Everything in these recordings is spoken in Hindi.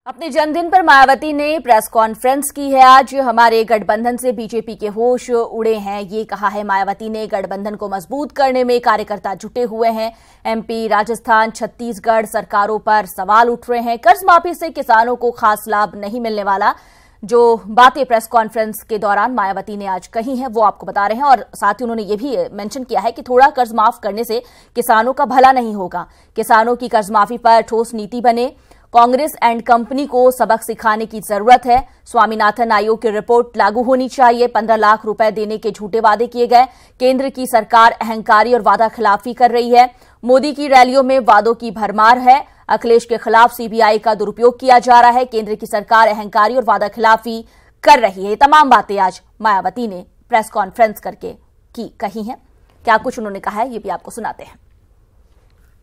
अपने जन्मदिन पर मायावती ने प्रेस कॉन्फ्रेंस की है। आज हमारे गठबंधन से बीजेपी के होश उड़े हैं, ये कहा है मायावती ने। गठबंधन को मजबूत करने में कार्यकर्ता जुटे हुए हैं। एमपी, राजस्थान, छत्तीसगढ़ सरकारों पर सवाल उठ रहे हैं। कर्ज माफी से किसानों को खास लाभ नहीं मिलने वाला, जो बातें प्रेस कॉन्फ्रेंस के दौरान मायावती ने आज कही हैं वो आपको बता रहे हैं। और साथ ही उन्होंने ये भी मेंशन किया है कि थोड़ा कर्ज माफ करने से किसानों का भला नहीं होगा। किसानों की कर्ज माफी पर ठोस नीति बने। कांग्रेस एंड कंपनी को सबक सिखाने की जरूरत है। स्वामीनाथन आयोग की रिपोर्ट लागू होनी चाहिए। 15 लाख रुपए देने के झूठे वादे किए गए। केंद्र की सरकार अहंकारी और वादा खिलाफी कर रही है। मोदी की रैलियों में वादों की भरमार है। अखिलेश के खिलाफ सीबीआई का दुरुपयोग किया जा रहा है। केंद्र की सरकार अहंकारी और वादा खिलाफी कर रही है। ये तमाम बातें आज मायावती ने प्रेस कॉन्फ्रेंस करके कही हैं। क्या कुछ उन्होंने कहा है ये भी आपको सुनाते हैं।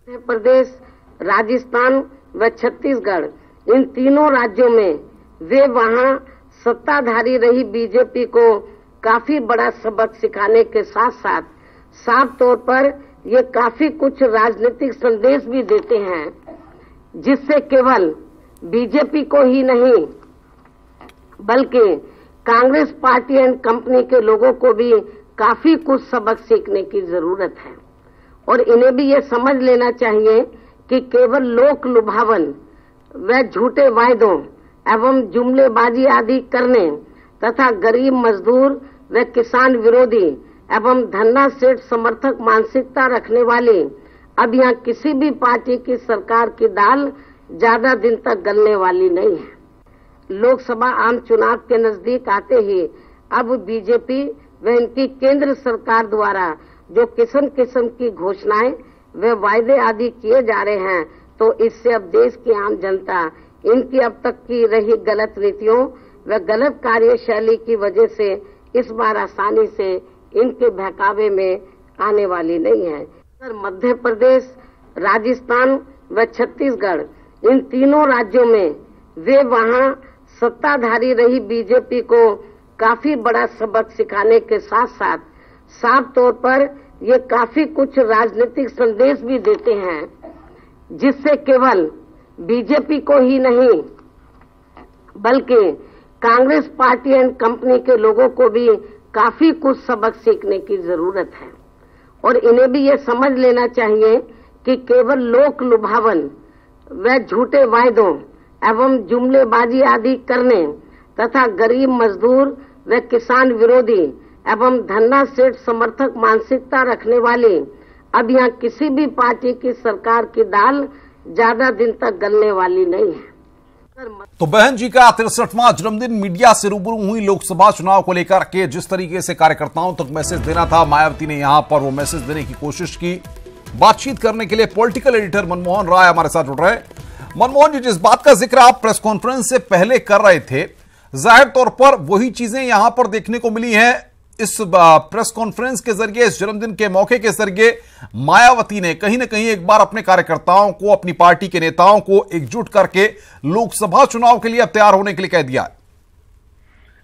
मध्य प्रदेश, राजस्थान व छत्तीसगढ़, इन तीनों राज्यों में वे वहां सत्ताधारी रही बीजेपी को काफी बड़ा सबक सिखाने के साथ साथ साफ तौर पर ये काफी कुछ राजनीतिक संदेश भी देते हैं, जिससे केवल बीजेपी को ही नहीं बल्कि कांग्रेस पार्टी एंड कंपनी के लोगों को भी काफी कुछ सबक सीखने की जरूरत है। और इन्हें भी ये समझ लेना चाहिए कि केवल लोक लुभावन व झूठे वायदों एवं जुमलेबाजी आदि करने तथा गरीब मजदूर व किसान विरोधी एवं धन्ना सेठ समर्थक मानसिकता रखने वाले अब यहाँ किसी भी पार्टी की सरकार की दाल ज्यादा दिन तक गलने वाली नहीं है। लोकसभा आम चुनाव के नजदीक आते ही अब बीजेपी व इनकी केंद्र सरकार द्वारा जो किस्म किस्म की घोषणाएं वे वायदे आदि किए जा रहे हैं, तो इससे अब देश की आम जनता इनकी अब तक की रही गलत नीतियों व गलत कार्यशैली की वजह से इस बार आसानी से इनके बहकावे में आने वाली नहीं है। मध्य प्रदेश, राजस्थान व छत्तीसगढ़, इन तीनों राज्यों में वे वहां सत्ताधारी रही बीजेपी को काफी बड़ा सबक सिखाने के साथ साथ साफ तौर पर ये काफी कुछ राजनीतिक संदेश भी देते हैं, जिससे केवल बीजेपी को ही नहीं बल्कि कांग्रेस पार्टी एंड कंपनी के लोगों को भी काफी कुछ सबक सीखने की जरूरत है। और इन्हें भी ये समझ लेना चाहिए कि केवल लोक लुभावन व झूठे वायदों एवं जुमलेबाजी आदि करने तथा गरीब मजदूर व किसान विरोधी एवं धन्ना सेठ समर्थक मानसिकता रखने वाले अब यहाँ किसी भी पार्टी की सरकार की दाल ज्यादा दिन तक गलने वाली नहीं है। तो बहन जी का 63वां जन्मदिन, मीडिया से रूबरू हुई लोकसभा चुनाव को लेकर के जिस तरीके से कार्यकर्ताओं तक मैसेज देना था, मायावती ने यहां पर वो मैसेज देने की कोशिश की। बातचीत करने के लिए पॉलिटिकल एडिटर मनमोहन राय हमारे साथ जुड़ रहे हैं। मनमोहन जी, जिस बात का जिक्र आप प्रेस कॉन्फ्रेंस से पहले कर रहे थे, जाहिर तौर पर वही चीजें यहां पर देखने को मिली हैं। इस प्रेस कॉन्फ्रेंस के जरिए, इस जन्मदिन के मौके के जरिए मायावती ने कहीं ना कहीं एक बार अपने कार्यकर्ताओं को, अपनी पार्टी के नेताओं को एकजुट करके लोकसभा चुनाव के लिए अब तैयार होने के लिए कह दिया।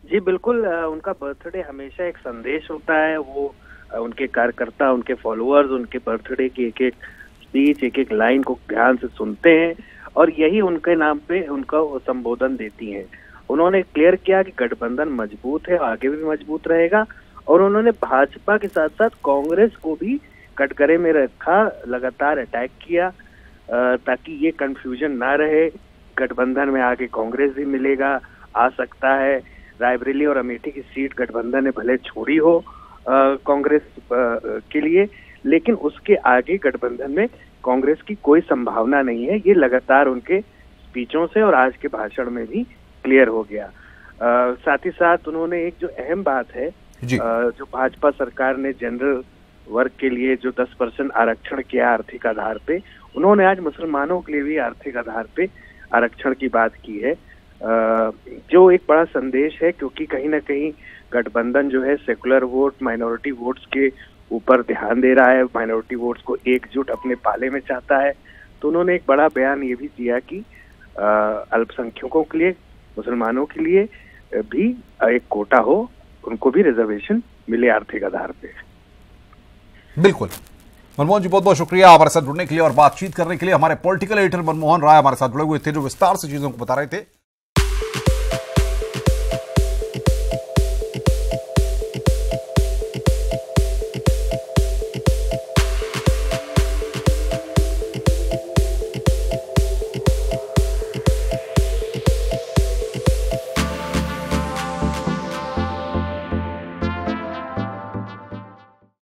जी बिल्कुल, उनका बर्थडे हमेशा एक संदेश होता है। वो उनके कार्यकर्ता, उनके फॉलोअर्स उनके बर्थडे की एक एक स्पीच, एक एक लाइन को ध्यान से सुनते हैं और यही उनके नाम पे उनका संबोधन देती हैं। उन्होंने क्लियर किया कि गठबंधन मजबूत है, आगे भी मजबूत रहेगा। और उन्होंने भाजपा के साथ साथ कांग्रेस को भी कटघरे में रखा, लगातार अटैक किया ताकि ये कंफ्यूजन ना रहे। गठबंधन में आगे कांग्रेस भी मिलेगा, आ सकता है। रायबरेली और अमेठी की सीट गठबंधन ने भले छोड़ी हो कांग्रेस के लिए, लेकिन उसके आगे गठबंधन में कांग्रेस की कोई संभावना नहीं है। ये लगातार उनके स्पीचों से और आज के भाषण में भी क्लियर हो गया। साथ ही साथ उन्होंने एक जो अहम बात है, जो भाजपा सरकार ने जनरल वर्ग के लिए जो 10% आरक्षण किया आर्थिक आधार पे, उन्होंने आज मुसलमानों के लिए भी आर्थिक आधार पे आरक्षण की बात की है, जो एक बड़ा संदेश है। क्योंकि कहीं ना कहीं गठबंधन जो है सेकुलर वोट, माइनॉरिटी वोट्स के ऊपर ध्यान दे रहा है, माइनॉरिटी वोट्स को एकजुट अपने पाले में चाहता है। तो उन्होंने एक बड़ा बयान ये भी दिया कि अल्पसंख्यकों के लिए, मुसलमानों के लिए भी एक कोटा हो, उनको भी रिजर्वेशन मिले आर्थिक आधार पे। बिल्कुल। मनमोहन जी बहुत बहुत शुक्रिया हमारे साथ जुड़ने के लिए और बातचीत करने के लिए। हमारे पॉलिटिकल एडिटर मनमोहन राय हमारे साथ जुड़े हुए थे, जो विस्तार से चीजों को बता रहे थे।